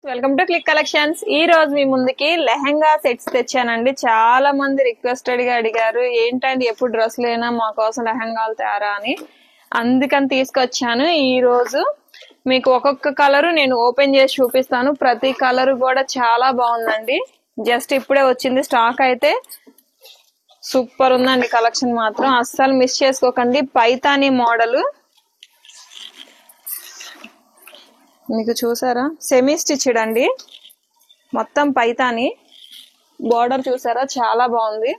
Welcome to click collections. ఈ రోజు మీ ముందుకి లెహంగా సెట్స్ తెచ్చానండి. చాలా మంది రిక్వెస్టెడ్ గా అడిగారు, ఏంటండి ఎప్పుడు డ్రెస్సులేనా మా కోసం లెహంగాలు తేరా అని. అందుకని తీసుకొచ్చాను. ఈ రోజు మీకు ఒక్కొక్క కలర్ నేను ఓపెన్ చేసి చూపిస్తాను. ప్రతి కలర్ కూడా చాలా బాగుందండి. జస్ట్ ఇప్పుడే వచ్చింది స్టాక్. అయితే సూపర్ ఉందండి కలెక్షన్ మాత్రం. అస్సలు మిస్ చేసుకోకండి. పైతానీ మోడల్ మీకు చూసారా, సెమీ స్టిచ్డ్ అండి, మొత్తం పైతాని. బార్డర్ చూసారా, చాలా బాగుంది.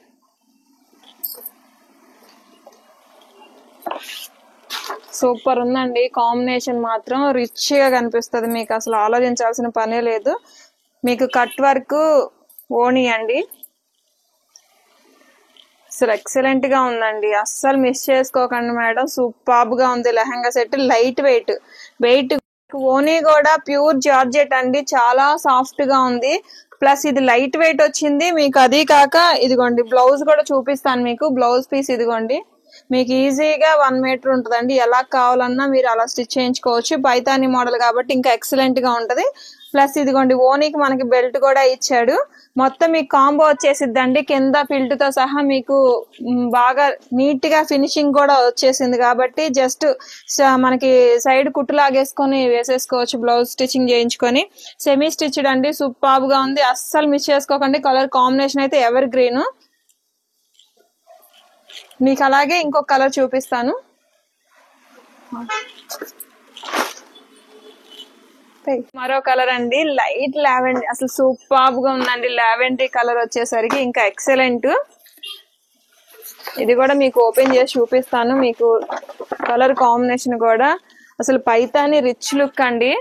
సూపర్ ఉందండి. కాంబినేషన్ మాత్రం రిచ్ గా కనిపిస్తుంది. మీకు అసలు ఆలోచించాల్సిన పనే లేదు. మీకు కట్ వర్క్ ఓణి అండి. అసలు ఎక్సలెంట్ గా ఉందండి. అస్సలు మిస్ చేసుకోకండి మేడం. సూపర్ గా ఉంది లెహంగా సెట్. లైట్ వెయిట్ ఓనీ కూడా ప్యూర్ జార్జెట్ అండి. చాలా సాఫ్ట్ గా ఉంది. ప్లస్ ఇది లైట్ వెయిట్ వచ్చింది మీకు. అది కాక ఇదిగోండి బ్లౌజ్ కూడా చూపిస్తాను మీకు. బ్లౌజ్ పీస్ ఇదిగోండి. మీకు ఈజీగా 1 మీటర్ ఉంటుందండి. ఎలా కావాలన్నా మీరు అలా స్టిచ్ చేయించుకోవచ్చు. పైతానీ మోడల్ కాబట్టి ఇంకా ఎక్సలెంట్ గా ఉంటది. ప్లస్ ఇదిగోండి ఓనీకి మనకి బెల్ట్ కూడా ఇచ్చాడు. మొత్తం మీకు కాంబో వచ్చేసిద్దండి. కింద ఫిల్ట్ తో సహా మీకు బాగా నీట్ గా ఫినిషింగ్ కూడా వచ్చేసింది. కాబట్టి జస్ట్ మనకి సైడ్ కుట్టు లాగేసుకొని వేసేసుకోవచ్చు. బ్లౌజ్ స్టిచ్చింగ్ చేయించుకొని. సెమీ స్టిచ్డ్ అండి. సూపర్ గా ఉంది. అస్సలు మిస్ చేసుకోకండి. కలర్ కాంబినేషన్ అయితే ఎవర్ గ్రీన్. మీకు అలాగే ఇంకొక కలర్ చూపిస్తాను. మరో కలర్ అండి, లైట్ లావెండర్. అసలు సూపర్ గా ఉందండి. లావెండరీ కలర్ వచ్చేసరికి ఇంకా ఎక్సలెంట్. ఇది కూడా మీకు ఓపెన్ చేసి చూపిస్తాను. మీకు కలర్ కాంబినేషన్ కూడా అసలు పైతాని రిచ్ లుక్ అండి.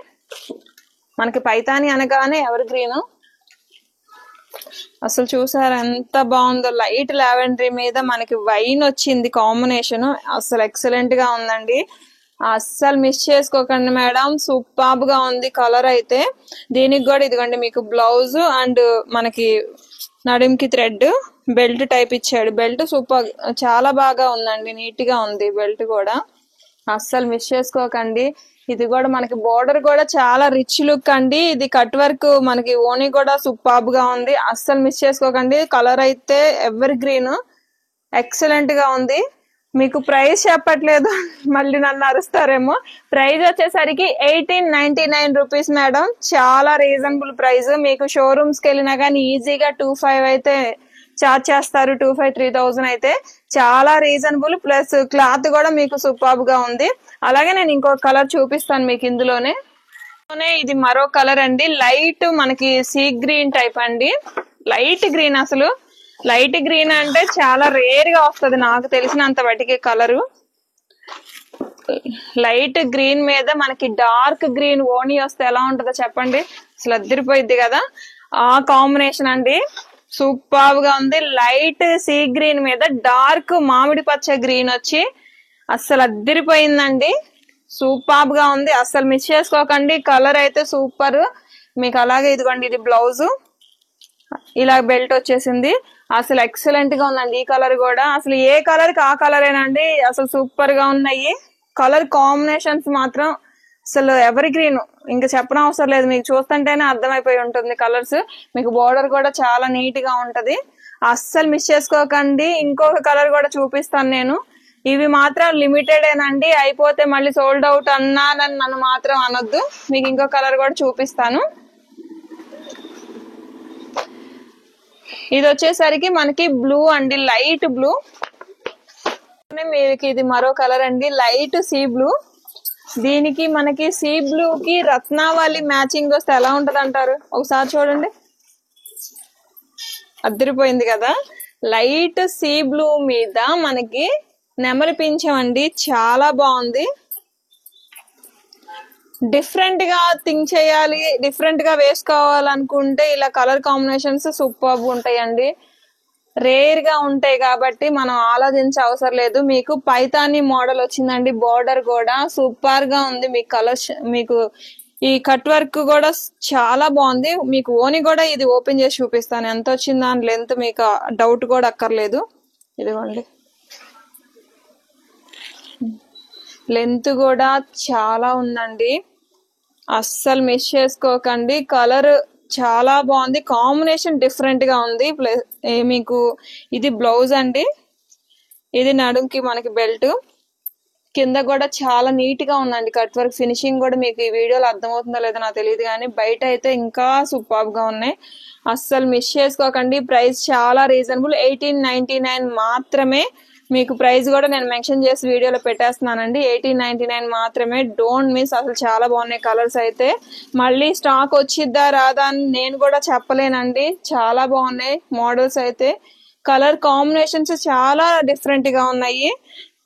మనకి పైతాని అనగానే ఎవర్ గ్రీన్. అసలు చూసారా ఎంత బాగుందో. లైట్ లావెండరీ మీద మనకి వైన్ వచ్చింది కాంబినేషన్. అసలు ఎక్సలెంట్ గా ఉందండి. అస్సలు మిస్ చేసుకోకండి మేడం. సూపర్ గా ఉంది కలర్ అయితే. దీనికి కూడా ఇదిగోండి మీకు బ్లౌజ్ అండ్ మనకి నడుంకి థ్రెడ్ బెల్ట్ టైప్ ఇచ్చాడు. బెల్ట్ సూపర్, చాలా బాగా ఉందండి. నీట్ గా ఉంది బెల్ట్ కూడా. అస్సలు మిస్ చేసుకోకండి. ఇది కూడా మనకి బోర్డర్ కూడా చాలా రిచ్ లుక్ అండి. ఇది కట్ వర్క్ మనకి ఓనీ కూడా సూపర్ గా ఉంది. అస్సలు మిస్ చేసుకోకండి. కలర్ అయితే ఎవర్ గ్రీన్, ఎక్సలెంట్ గా ఉంది. మీకు ప్రైస్ చెప్పట్లేదు, మళ్ళీ నన్ను అరుస్తారేమో. ప్రైస్ వచ్చేసరికి 1899 రూపీస్ మేడం. చాలా రీజనబుల్ ప్రైస్. మీకు షోరూమ్స్ కి వెళ్ళినా కానీ ఈజీగా 2500 అయితే చార్జ్ చేస్తారు. 2500-3000 అయితే చాలా రీజనబుల్. ప్లస్ క్లాత్ కూడా మీకు సూపర్ గా ఉంది. అలాగే నేను ఇంకొక కలర్ చూపిస్తాను మీకు ఇందులోనే. ఇది మరో కలర్ అండి. లైట్ మనకి సీ గ్రీన్ టైప్ అండి. Light green. అసలు లైట్ గ్రీన్ అంటే చాలా రేర్ గా వస్తుంది నాకు తెలిసినంత వాటికి కలరు. లైట్ గ్రీన్ మీద మనకి డార్క్ గ్రీన్ ఓణి వస్తే ఎలా ఉంటుందో చెప్పండి. అసలు అద్దరిపోయిద్ది కదా. ఆ కాంబినేషన్ అండి. సూపర్ గా ఉంది. లైట్ సీ గ్రీన్ మీద డార్క్ మామిడి పచ్చ గ్రీన్ వచ్చి అస్సలు అద్దరిపోయిందండి. సూపర్ గా ఉంది. అస్సలు మిస్ చేసుకోకండి. కలర్ అయితే సూపర్. మీకు అలాగే ఇదిగోండి ఇది బ్లౌజ్. ఇలా బెల్ట్ వచ్చేసింది. అసలు ఎక్సలెంట్ గా ఉందండి. ఈ కలర్ కూడా అసలు ఏ కలర్ కి ఆ కలరేనండి. అసలు సూపర్ గా ఉన్నాయి. కలర్ కాంబినేషన్స్ మాత్రం అసలు ఎవరి గ్రీన్. ఇంకా చెప్పడం అవసరం లేదు. మీకు చూస్తుంటేనే అర్థమైపోయి ఉంటుంది కలర్స్. మీకు బోర్డర్ కూడా చాలా నీట్ గా ఉంటది. అస్సలు మిస్ చేసుకోకండి. ఇంకొక కలర్ కూడా చూపిస్తాను నేను. ఇవి మాత్రం లిమిటెడేనండి. అయిపోతే మళ్ళీ సోల్డ్ అవుట్ అన్నానని నన్ను మాత్రం అనొద్దు. మీకు ఇంకో కలర్ కూడా చూపిస్తాను. ఇది వచ్చేసరికి మనకి బ్లూ అండి, లైట్ బ్లూ. మీకు ఇది మరో కలర్ అండి, లైట్ సీ బ్లూ. దీనికి మనకి సీ బ్లూ కి రత్నావళి మ్యాచింగ్ వస్తే ఎలా ఉంటది అంటారు? ఒకసారి చూడండి. అద్దరిపోయింది కదా. లైట్ సీ బ్లూ మీద మనకి నెమలి పింఛం అండి. చాలా బాగుంది. డిఫరెంట్ గా థింక్ చేయాలి, డిఫరెంట్ గా వేసుకోవాలనుకుంటే ఇలా కలర్ కాంబినేషన్స్ సూపర్ ఉంటాయండి. రేర్ గా ఉంటాయి కాబట్టి మనం ఆలోచించే అవసరం లేదు. మీకు పైతానీ మోడల్ వచ్చిందండి. బోర్డర్ కూడా సూపర్ గా ఉంది. మీకు కలర్స్, మీకు ఈ కట్ వర్క్ కూడా చాలా బాగుంది. మీకు ఓని కూడా ఇది ఓపెన్ చేసి చూపిస్తాను ఎంత వచ్చింది దాని లెంత్. మీకు డౌట్ కూడా అక్కర్లేదు. ఇదిగోండి లెంత్ కూడా చాలా ఉందండి. అస్సలు మిస్ చేసుకోకండి. కలర్ చాలా బాగుంది, కాంబినేషన్ డిఫరెంట్ గా ఉంది. ప్లస్ మీకు ఇది బ్లౌజ్ అండి, ఇది నడుంకి మనకి బెల్ట్, కింద కూడా చాలా నీట్ గా ఉందండి. కట్ వర్క్ ఫినిషింగ్ కూడా మీకు ఈ వీడియోలో అర్థమవుతుందో లేదో నాకు తెలియదు, కానీ బయట అయితే ఇంకా సూపర్ గా ఉన్నాయి. అస్సలు మిస్ చేసుకోకండి. ప్రైస్ చాలా రీజనబుల్, 1899 మాత్రమే. మీకు ప్రైస్ కూడా నేను మెన్షన్ చేసి వీడియోలో పెట్టేస్తున్నానండి. 1899 మాత్రమే. Don't miss. అసలు చాలా బాగున్నాయి కలర్స్ అయితే. మళ్ళీ స్టాక్ వచ్చిద్దా రాదా అని నేను కూడా చెప్పలేనండి. చాలా బాగున్నాయి మోడల్స్ అయితే. కలర్ కాంబినేషన్స్ చాలా డిఫరెంట్ గా ఉన్నాయి.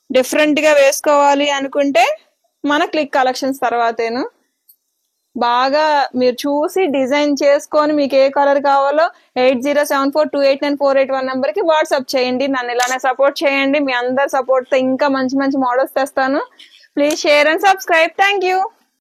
డిఫరెంట్ గా వేసుకోవాలి అనుకుంటే మన క్లిక్ కలెక్షన్స్ తర్వాతేను. బాగా మీరు చూసి డిజైన్ చేసుకొని మీకు ఏ కలర్ కావాలో 8074289481 నెంబర్ కి వాట్సాప్ చేయండి. నన్ను ఇలానే సపోర్ట్ చేయండి. మీ అందరి సపోర్ట్ తో ఇంకా మంచి మంచి మోడల్స్ తెస్తాను. Please share and subscribe. Thank you.